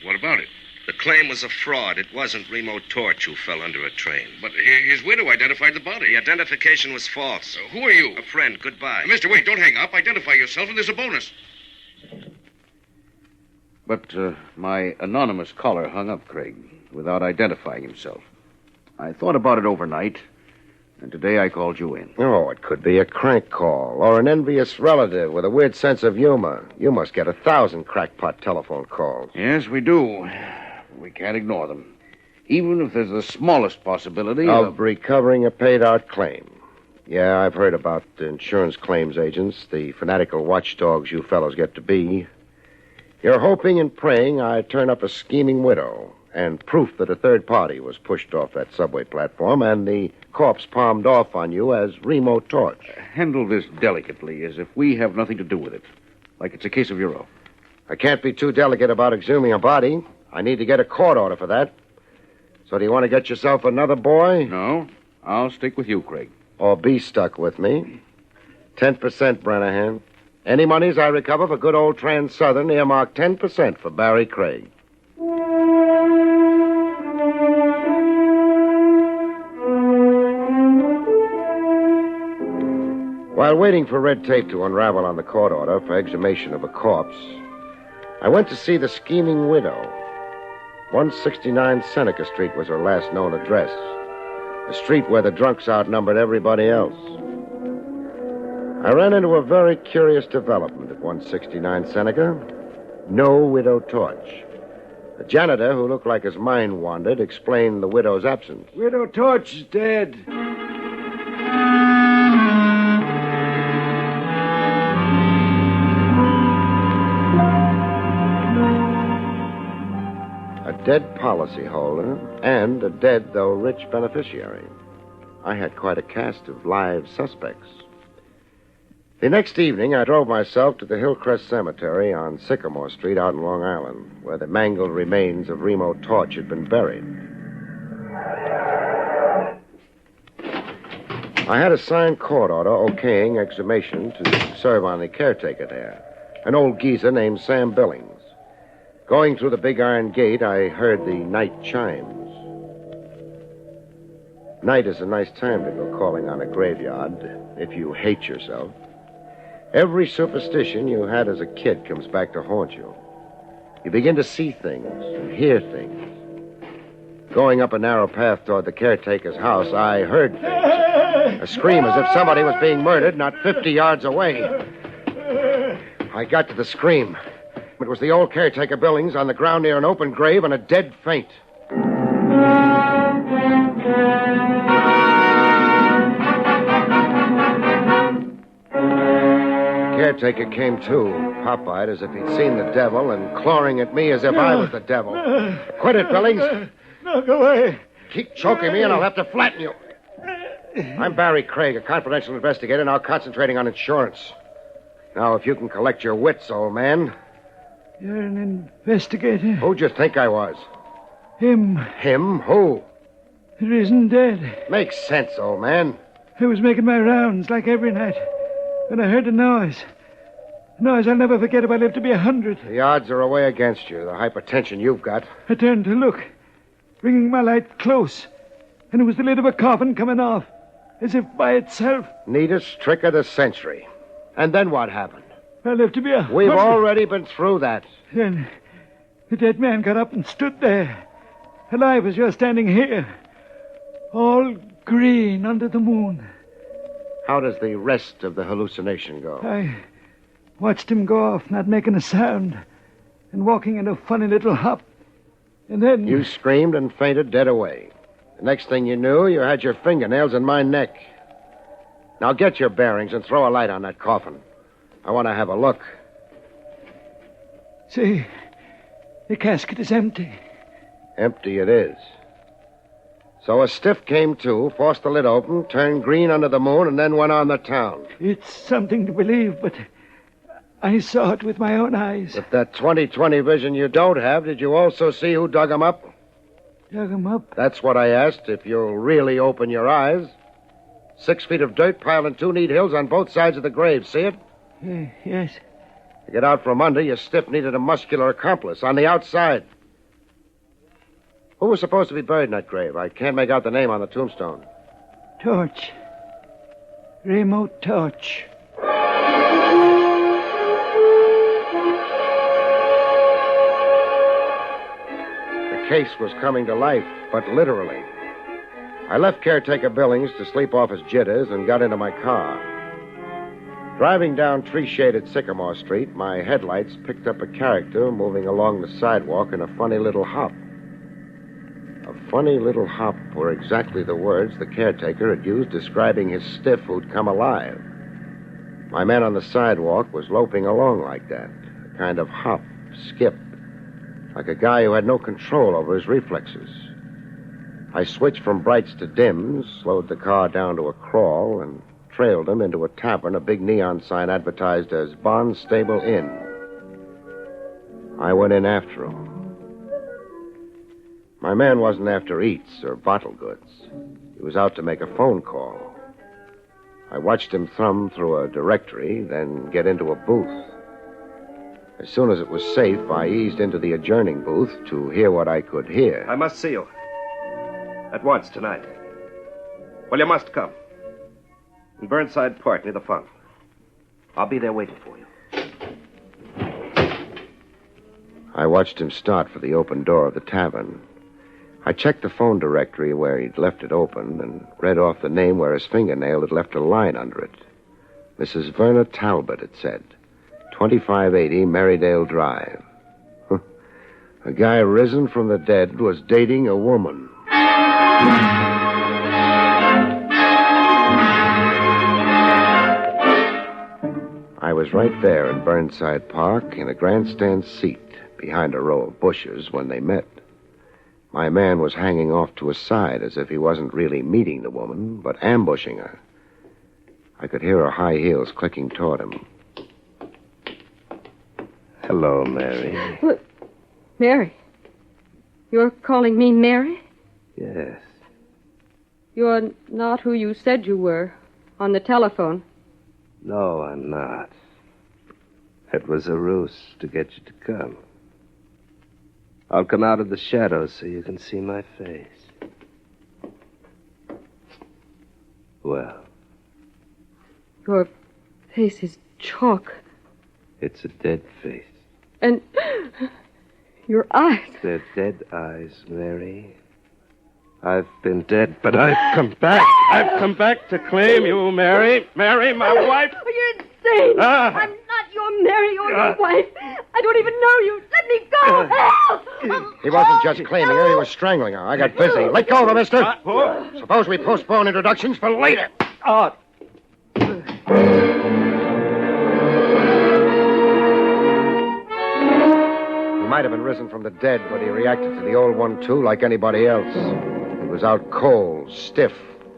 What about it? The claim was a fraud. It wasn't Remo Torch who fell under a train. But his widow identified the body. The identification was false. Who are you? A friend. Goodbye. Mister, wait, don't hang up. Identify yourself, and there's a bonus. But my anonymous caller hung up, Craig, without identifying himself. I thought about it overnight, and today I called you in. Oh, it could be a crank call or an envious relative with a weird sense of humor. You must get 1,000 crackpot telephone calls. Yes, we do. We can't ignore them. Even if there's the smallest possibility of recovering a paid-out claim. Yeah, I've heard about the insurance claims agents, the fanatical watchdogs you fellows get to be. You're hoping and praying I turn up a scheming widow and proof that a third party was pushed off that subway platform and the corpse palmed off on you as Remo Torch. Handle this delicately, as if we have nothing to do with it. Like it's a case of your own. I can't be too delicate about exhuming a body. I need to get a court order for that. So do you want to get yourself another boy? No, I'll stick with you, Craig. Or be stuck with me. 10%, Brennahan. Any monies I recover for good old Trans-Southern, earmark 10% for Barrie Craig. While waiting for red tape to unravel on the court order for exhumation of a corpse, I went to see the scheming widow. 169 Seneca Street was her last known address. The street where the drunks outnumbered everybody else. I ran into a very curious development at 169 Seneca. No Widow Torch. The janitor, who looked like his mind wandered, explained the widow's absence. Widow Torch is dead. A dead policyholder and a dead, though rich, beneficiary. I had quite a cast of live suspects. The next evening, I drove myself to the Hillcrest Cemetery on Sycamore Street out in Long Island, where the mangled remains of Remo Torch had been buried. I had a signed court order okaying exhumation to serve on the caretaker there, an old geezer named Sam Billings. Going through the big iron gate, I heard the night chimes. Night is a nice time to go calling on a graveyard if you hate yourself. Every superstition you had as a kid comes back to haunt you. You begin to see things and hear things. Going up a narrow path toward the caretaker's house, I heard things. A scream as if somebody was being murdered not 50 yards away. I got to the scream. It was the old caretaker Billings on the ground near an open grave and a dead faint. The caretaker came to, pop-eyed as if he'd seen the devil and clawing at me as if I was the devil. Quit it, Billings. No, go away. Keep choking me and I'll have to flatten you. I'm Barrie Craig, a confidential investigator, now concentrating on insurance. Now, if you can collect your wits, old man. You're an investigator? Who'd you think I was? Him. Him? Who? The reason dead. Makes sense, old man. I was making my rounds like every night when I heard a noise. A noise I'll never forget if I live to be 100. The odds are away against you, the hypertension you've got. I turned to look, bringing my light close, and it was the lid of a coffin coming off, as if by itself. Neatest trick of the century. And then what happened? I lived to be 100. We've already been through that. Then the dead man got up and stood there, alive as you're standing here, all green under the moon. How does the rest of the hallucination go? I watched him go off, not making a sound, and walking in a funny little hop. And then... You screamed and fainted dead away. The next thing you knew, you had your fingernails in my neck. Now get your bearings and throw a light on that coffin. I want to have a look. See, the casket is empty. Empty it is. So a stiff came to, forced the lid open, turned green under the moon, and then went on the town. It's something to believe, but I saw it with my own eyes. With that 20/20 vision you don't have, did you also see who dug him up? Dug him up? That's what I asked, if you'll really open your eyes. 6 feet of dirt piled in 2 neat hills on both sides of the grave. See it? Yes. To get out from under, your stiff needed a muscular accomplice on the outside. Who was supposed to be buried in that grave? I can't make out the name on the tombstone. Torch. Remo Torch. The case was coming to life, but literally. I left caretaker Billings to sleep off his jitters and got into my car. Driving down tree-shaded Sycamore Street, my headlights picked up a character moving along the sidewalk in a funny little hop. A funny little hop were exactly the words the caretaker had used describing his stiff who'd come alive. My man on the sidewalk was loping along like that, a kind of hop, skip, like a guy who had no control over his reflexes. I switched from brights to dims, slowed the car down to a crawl, and trailed him into a tavern, a big neon sign advertised as Barnstable Inn. I went in after him. My man wasn't after eats or bottle goods. He was out to make a phone call. I watched him thumb through a directory, then get into a booth. As soon as it was safe, I eased into the adjourning booth to hear what I could hear. I must see you. At once, tonight. Well, you must come. In Burnside Park, near the font. I'll be there waiting for you. I watched him start for the open door of the tavern. I checked the phone directory where he'd left it open and read off the name where his fingernail had left a line under it. Mrs. Verna Talbot, it said. 2580 Merrydale Drive. A guy risen from the dead was dating a woman. I was right there in Burnside Park in a grandstand seat behind a row of bushes when they met. My man was hanging off to his side as if he wasn't really meeting the woman, but ambushing her. I could hear her high heels clicking toward him. Hello, Mary. What? Mary? You're calling me Mary? Yes. You're not who you said you were on the telephone. No, I'm not. It was a ruse to get you to come. I'll come out of the shadows so you can see my face. Well, Your face is chalk. it's a dead face. And your eyes. They're dead eyes, Mary. I've been dead, but I've come back. I've come back to claim you, Mary. Mary, my wife. Oh, you're insane. I'm not your Mary or your wife. I don't even know you. Let me go. Help! He wasn't just claiming her, he was strangling her. I got busy. Let go of her, mister. Suppose we postpone introductions for later. He might have been risen from the dead, but he reacted to the old one, too, like anybody else. He was out cold, stiff,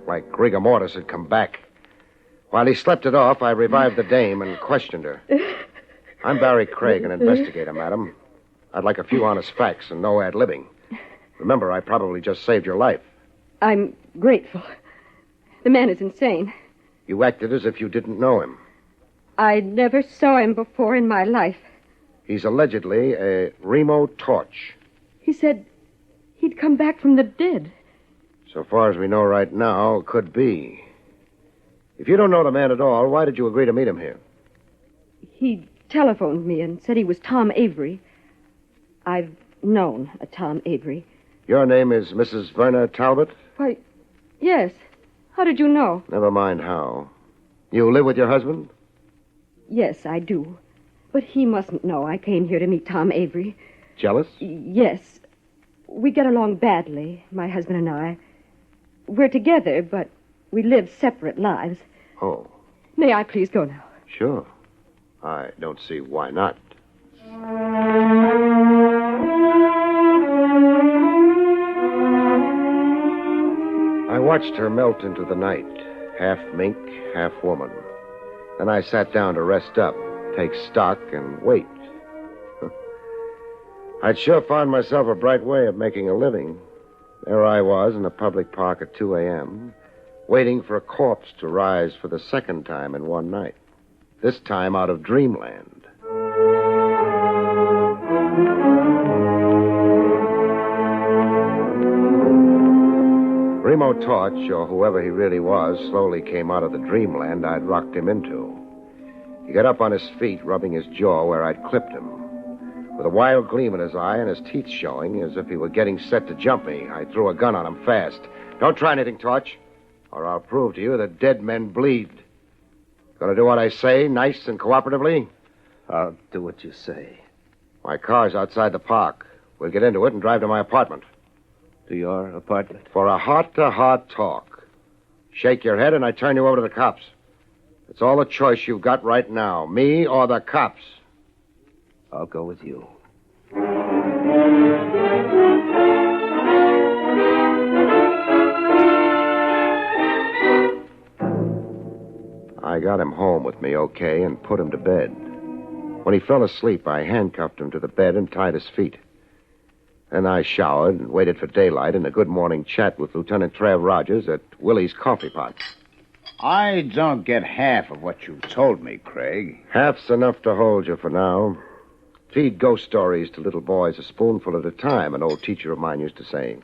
like rigor mortis had come back. While he slept it off, I revived the dame and questioned her. I'm Barrie Craig, an investigator, madam. I'd like a few honest facts and no ad-libbing. Remember, I probably just saved your life. I'm grateful. The man is insane. You acted as if you didn't know him. I never saw him before in my life. He's allegedly a Remo Torch. He said he'd come back from the dead. So far as we know right now, could be. If you don't know the man at all, why did you agree to meet him here? He telephoned me and said he was Tom Avery. I've known a Tom Avery. Your name is Mrs. Verna Talbot? Why, yes. How did you know? Never mind how. You live with your husband? Yes, I do. But he mustn't know I came here to meet Tom Avery. Jealous? Yes. We get along badly, my husband and I. We're together, but we live separate lives. Oh. May I please go now? Sure. I don't see why not. I watched her melt into the night, half mink, half woman. Then I sat down to rest up, take stock, and wait. I'd sure found myself a bright way of making a living. There I was in a public park at 2 a.m., waiting for a corpse to rise for the second time in one night. This time out of dreamland. Remo Torch, or whoever he really was, slowly came out of the dreamland I'd rocked him into. He got up on his feet, rubbing his jaw where I'd clipped him. With a wild gleam in his eye and his teeth showing, as if he were getting set to jump me, I threw a gun on him fast. Don't try anything, Torch, or I'll prove to you that dead men bleed. Gonna do what I say, nice and cooperatively? I'll do what you say. My car's outside the park. We'll get into it and drive to my apartment. To your apartment? For a heart-to-heart talk. Shake your head and I turn you over to the cops. It's all the choice you've got right now, me or the cops. I'll go with you. I got him home with me okay and put him to bed. When he fell asleep, I handcuffed him to the bed and tied his feet. Then I showered and waited for daylight and a good morning chat with Lieutenant Trav Rogers at Willie's Coffee Pot. I don't get half of what you told me, Craig. Half's enough to hold you for now. Feed ghost stories to little boys a spoonful at a time, an old teacher of mine used to say.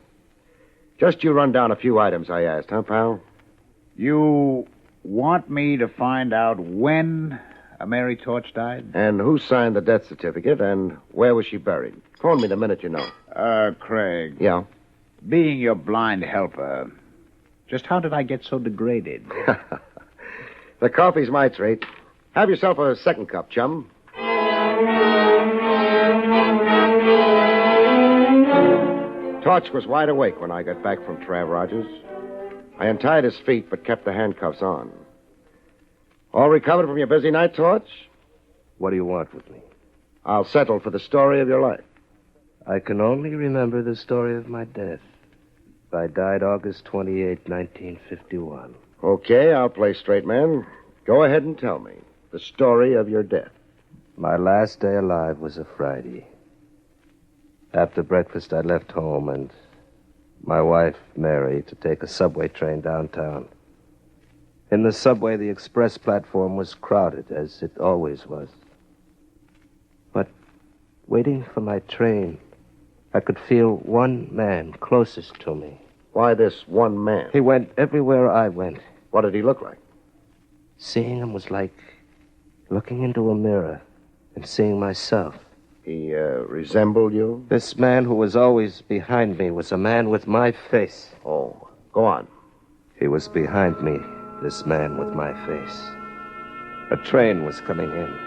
Just you run down a few items I asked, huh, pal? You want me to find out when Mary Torch died? And who signed the death certificate, and where was she buried? Phone me the minute you know. Craig. Yeah? Being your blind helper, just how did I get so degraded? The coffee's my treat. Have yourself a second cup, chum. Torch was wide awake when I got back from Trav Rogers. I untied his feet, but kept the handcuffs on. All recovered from your busy night, Torch? What do you want with me? I'll settle for the story of your life. I can only remember the story of my death. I died August 28, 1951. Okay, I'll play straight man. Go ahead and tell me the story of your death. My last day alive was a Friday. After breakfast, I left home and my wife, Mary, to take a subway train downtown. In the subway, the express platform was crowded, as it always was. But waiting for my train, I could feel one man closest to me. Why this one man? He went everywhere I went. What did he look like? Seeing him was like looking into a mirror and seeing myself. He resembled you? This man who was always behind me was a man with my face. Oh, go on. He was behind me, this man with my face. A train was coming in.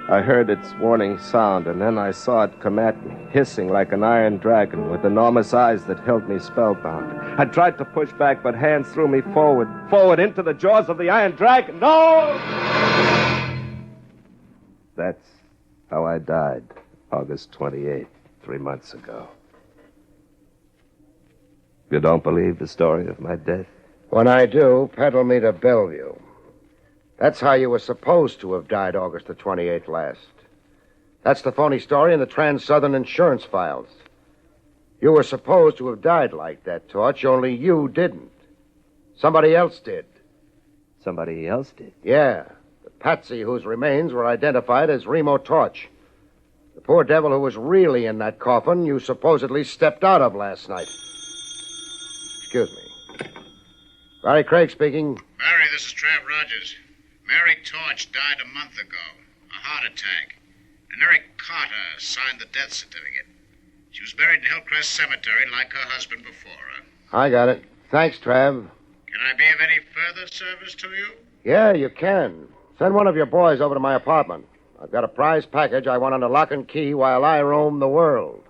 I heard its warning sound, and then I saw it come at me, hissing like an iron dragon with enormous eyes that held me spellbound. I tried to push back, but hands threw me forward into the jaws of the iron dragon. No! That's how I died, August 28th, 3 months ago. You don't believe the story of my death? When I do, peddle me to Bellevue. That's how you were supposed to have died August the 28th last. That's the phony story in the Trans-Southern insurance files. You were supposed to have died like that, Torch, only you didn't. Somebody else did. Somebody else did? Yeah. The patsy whose remains were identified as Remo Torch. The poor devil who was really in that coffin you supposedly stepped out of last night. Excuse me. Barrie Craig speaking. Barrie, this is Trav Rogers. Mary Torch died a month ago. A heart attack. And Eric Carter signed the death certificate. She was buried in Hillcrest Cemetery like her husband before her. I got it. Thanks, Trav. Can I be of any further service to you? Yeah, you can. Send one of your boys over to my apartment. I've got a prize package I want under lock and key while I roam the world.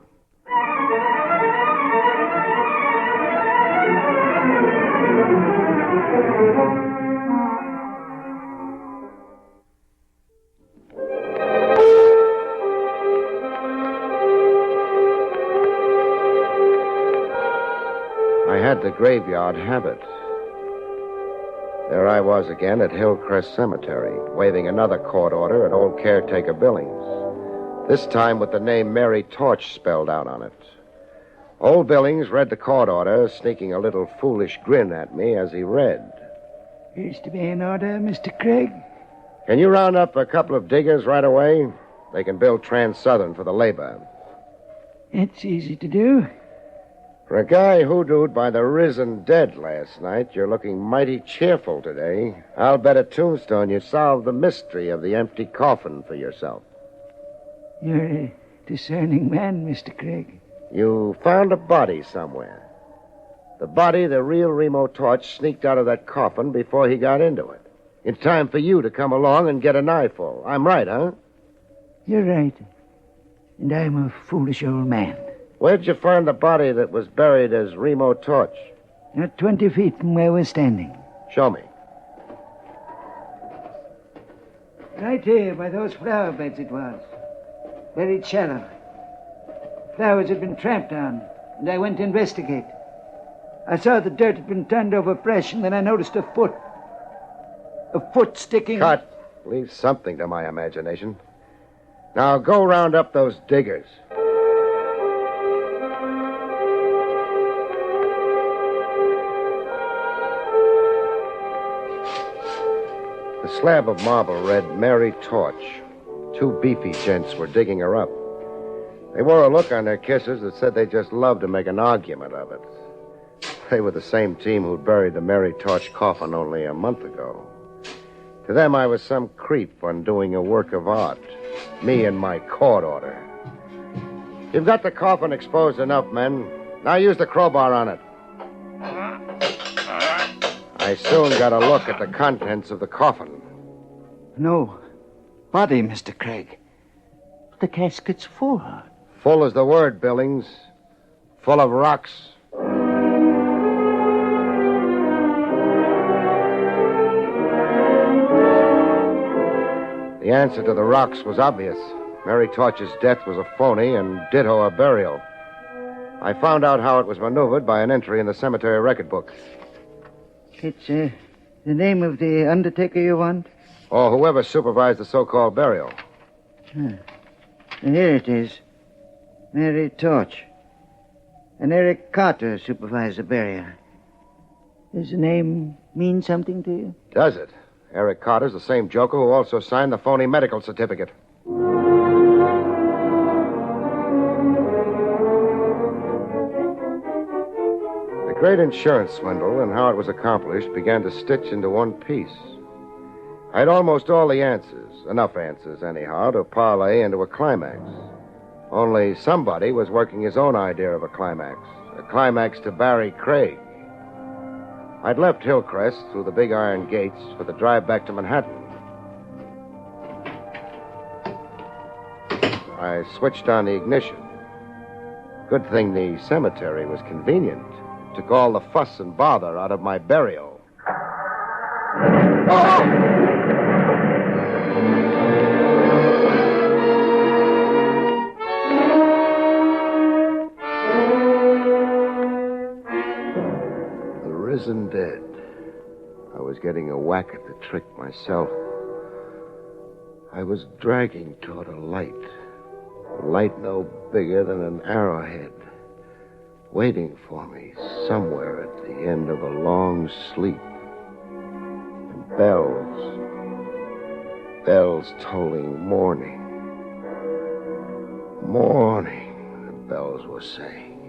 I had the graveyard habit. There I was again at Hillcrest Cemetery, waving another court order at old caretaker Billings. This time with the name Mary Torch spelled out on it. Old Billings read the court order, sneaking a little foolish grin at me as he read. Here's to be an order, Mr. Craig. Can you round up a couple of diggers right away? They can build Trans-Southern for the labor. It's easy to do. For a guy hoodooed by the risen dead last night, you're looking mighty cheerful today. I'll bet a tombstone you solved the mystery of the empty coffin for yourself. You're a discerning man, Mr. Craig. You found a body somewhere. The body the real Remo Torch sneaked out of that coffin before he got into it. In time for you to come along and get an eyeful. I'm right, huh? You're right. And I'm a foolish old man. Where'd you find the body that was buried as Remo Torch? Not 20 feet from where we're standing. Show me. Right here, by those flower beds it was. Buried shallow. Flowers had been tramped on, and I went to investigate. I saw the dirt had been turned over fresh, and then I noticed a foot. A foot sticking... Cut. Leave something to my imagination. Now go round up those diggers. The slab of marble read Mary Torch. Two beefy gents were digging her up. They wore a look on their kisses that said they just loved to make an argument of it. They were the same team who buried the Mary Torch coffin only a month ago. To them, I was some creep undoing a work of art. Me and my court order. You've got the coffin exposed enough, men. Now use the crowbar on it. I soon got a look at the contents of the coffin. No. Body, Mr. Craig. The casket's full. Full is the word, Billings. Full of rocks. The answer to the rocks was obvious. Mary Torch's death was a phony and ditto her burial. I found out how it was maneuvered by an entry in the cemetery record book. It's the name of the undertaker you want? Or whoever supervised the so-called burial. Huh. Here it is. Mary Torch. And Eric Carter supervised the burial. Does the name mean something to you? Does it? Eric Carter's the same joker who also signed the phony medical certificate. The great insurance swindle and how it was accomplished began to stitch into one piece. I had almost all the answers, enough answers anyhow, to parlay into a climax. Only somebody was working his own idea of a climax to Barrie Craig. I'd left Hillcrest through the big iron gates for the drive back to Manhattan. I switched on the ignition. Good thing the cemetery was convenient. Took all the fuss and bother out of my burial. Oh! Risen dead. I was getting a whack at the trick myself. I was dragging toward a light no bigger than an arrowhead, waiting for me somewhere at the end of a long sleep. And bells tolling morning, the bells were saying.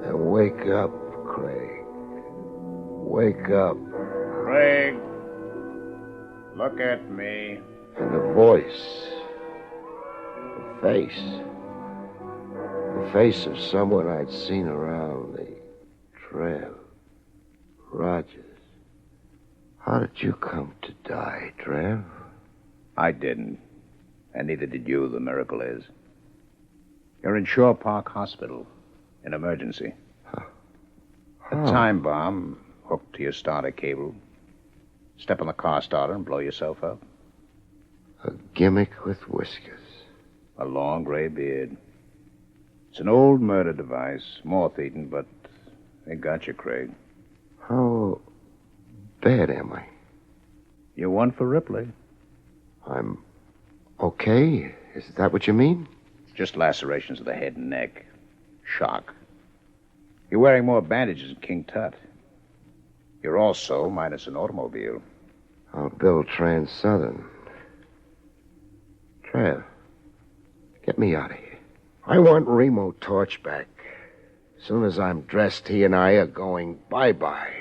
And wake up, Craig. Wake up. Craig, look at me. And the voice. The face of someone I'd seen around the trail. Rogers. How did you come to die, Trev? I didn't. And neither did you, the miracle is. You're in Shore Park Hospital. In emergency. A time bomb hooked to your starter cable. Step on the car starter and blow yourself up. A gimmick with whiskers. A long gray beard. It's an old murder device, moth-eaten, but they got you, Craig. How bad am I? You're one for Ripley. I'm okay? Is that what you mean? Just lacerations of the head and neck. Shock. You're wearing more bandages than King Tut. You're also minus an automobile. I'll build Trans-Southern. Trev, get me out of here. I want Remo Torch back. As soon as I'm dressed, he and I are going bye-bye.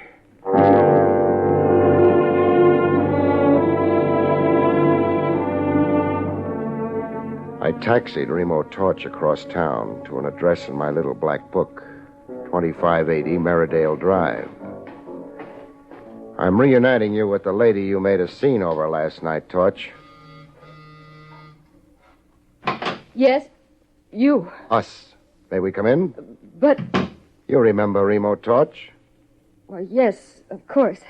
I taxied Remo Torch across town to an address in my little black book, 2580 Merridale Drive. I'm reuniting you with the lady you made a scene over last night, Torch. Yes? You. Us. May we come in? But... You remember Remo Torch? Well, yes, of course.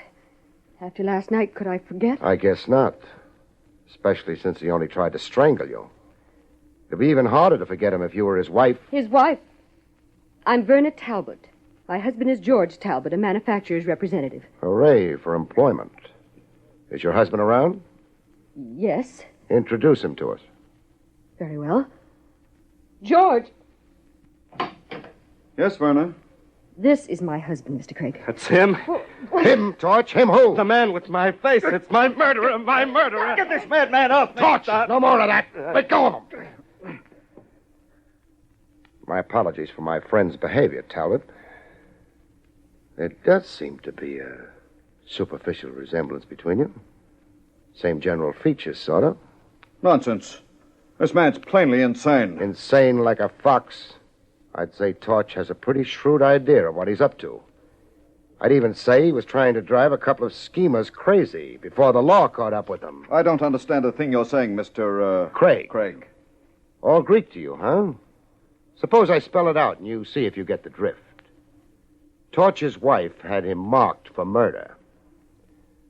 After last night, could I forget? I guess not. Especially since he only tried to strangle you. It'd be even harder to forget him if you were his wife. His wife? I'm Verna Talbot. My husband is George Talbot, a manufacturer's representative. Hooray for employment. Is your husband around? Yes. Introduce him to us. Very well. George! Yes, Verna? This is my husband, Mr. Craig. That's him? Him, Torch? Him who? The man with my face. It's my murderer, my murderer. Get this madman off me. Torch! No more of that. Let go of him. My apologies for my friend's behavior, Talbot. There does seem to be a superficial resemblance between you. Same general features, sort of. Nonsense. This man's plainly insane. Insane like a fox. I'd say Torch has a pretty shrewd idea of what he's up to. I'd even say he was trying to drive a couple of schemers crazy before the law caught up with them. I don't understand a thing you're saying, Mr. Craig. Craig. All Greek to you, huh? Suppose I spell it out and you see if you get the drift. Torch's wife had him marked for murder.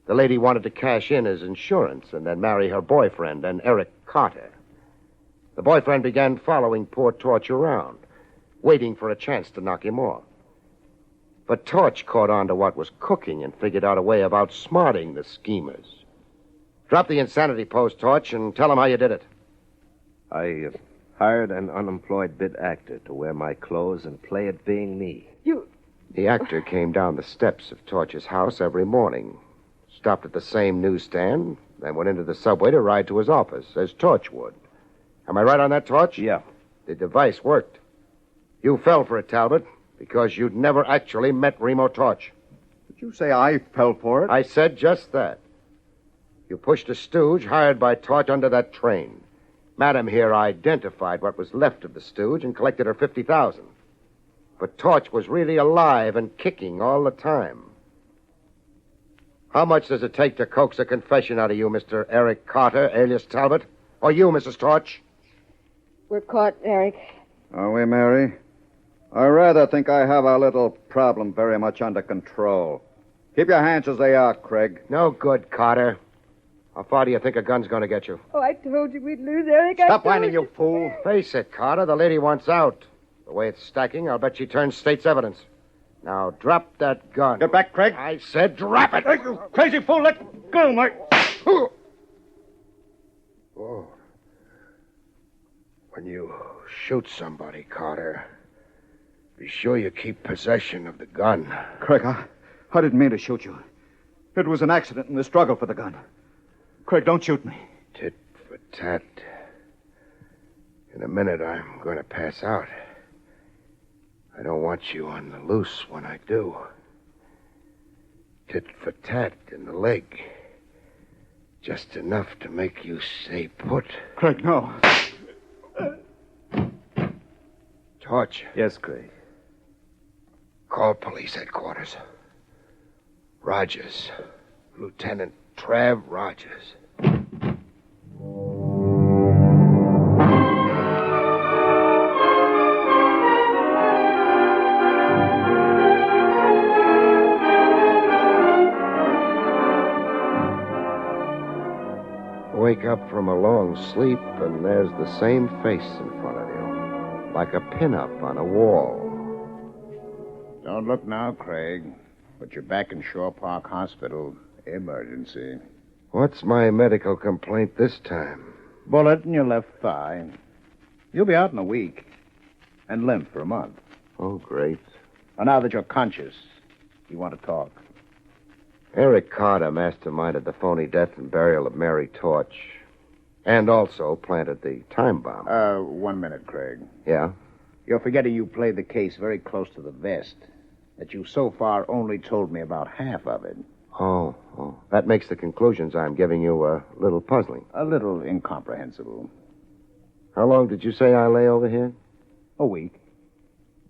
The lady wanted to cash in his insurance and then marry her boyfriend, and Eric Carter. The boyfriend began following poor Torch around, waiting for a chance to knock him off. But Torch caught on to what was cooking and figured out a way of outsmarting the schemers. Drop the insanity pose, Torch, and tell them how you did it. I hired an unemployed bit actor to wear my clothes and play at being me. The actor came down the steps of Torch's house every morning, stopped at the same newsstand, then went into the subway to ride to his office, as Torch would. Am I right on that, Torch? Yeah. The device worked. You fell for it, Talbot, because you'd never actually met Remo Torch. Did you say I fell for it? I said just that. You pushed a stooge hired by Torch under that train. Madam here identified what was left of the stooge and collected her $50,000. But Torch was really alive and kicking all the time. How much does it take to coax a confession out of you, Mr. Eric Carter, alias Talbot? Or you, Mrs. Torch? We're caught, Eric. Are we, Mary? I rather think I have our little problem very much under control. Keep your hands as they are, Craig. No good, Carter. How far do you think a gun's going to get you? Oh, I told you we'd lose, Eric. Stop whining, you fool. Face it, Carter. The lady wants out. The way it's stacking, I'll bet she turns state's evidence. Now, drop that gun. Get back, Craig. I said drop it. You crazy fool. Let go, Mike. Oh. When you shoot somebody, Carter, be sure you keep possession of the gun. Craig, I didn't mean to shoot you. It was an accident in the struggle for the gun. Craig, don't shoot me. Tit for tat. In a minute, I'm going to pass out. I don't want you on the loose when I do. Tit for tat in the leg. Just enough to make you stay put. Craig, no. Torch. Yes, Craig. Call police headquarters. Rogers. Lieutenant Trav Rogers. Wake up from a long sleep, and there's the same face in front of you, like a pin-up on a wall. Don't look now, Craig, but you're back in Shore Park Hospital. Emergency. What's my medical complaint this time? Bullet in your left thigh. You'll be out in a week, and limp for a month. Oh, great. Well, now that you're conscious, you want to talk. Eric Carter masterminded the phony death and burial of Mary Torch, and also planted the time bomb. 1 minute, Craig. Yeah? You're forgetting you played the case very close to the vest, that you so far only told me about half of it. Oh. That makes the conclusions I'm giving you a little puzzling. A little incomprehensible. How long did you say I lay over here? A week.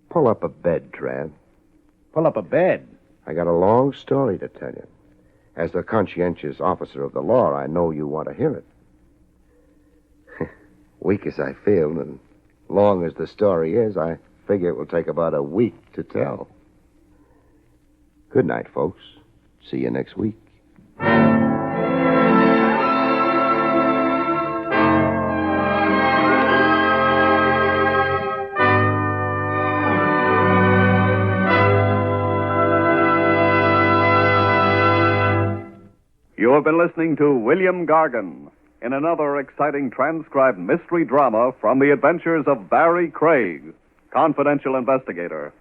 Pull up a bed, Trav. Pull up a bed? I got a long story to tell you. As the conscientious officer of the law, I know you want to hear it. Weak as I feel, and long as the story is, I figure it will take about a week to tell. Good night, folks. See you next week. You have been listening to William Gargan in another exciting transcribed mystery drama from the adventures of Barrie Craig, confidential investigator.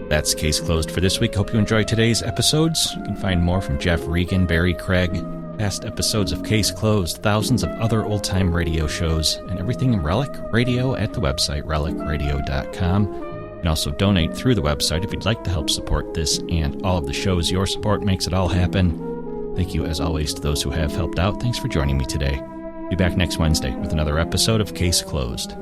That's Case Closed for this week. Hope you enjoyed today's episodes. You can find more from Jeff Regan, Barrie Craig, past episodes of Case Closed, thousands of other old-time radio shows, and everything in Relic Radio at the website, relicradio.com. You can also donate through the website if you'd like to help support this and all of the shows. Your support makes it all happen. Thank you, as always, to those who have helped out. Thanks for joining me today. Be back next Wednesday with another episode of Case Closed.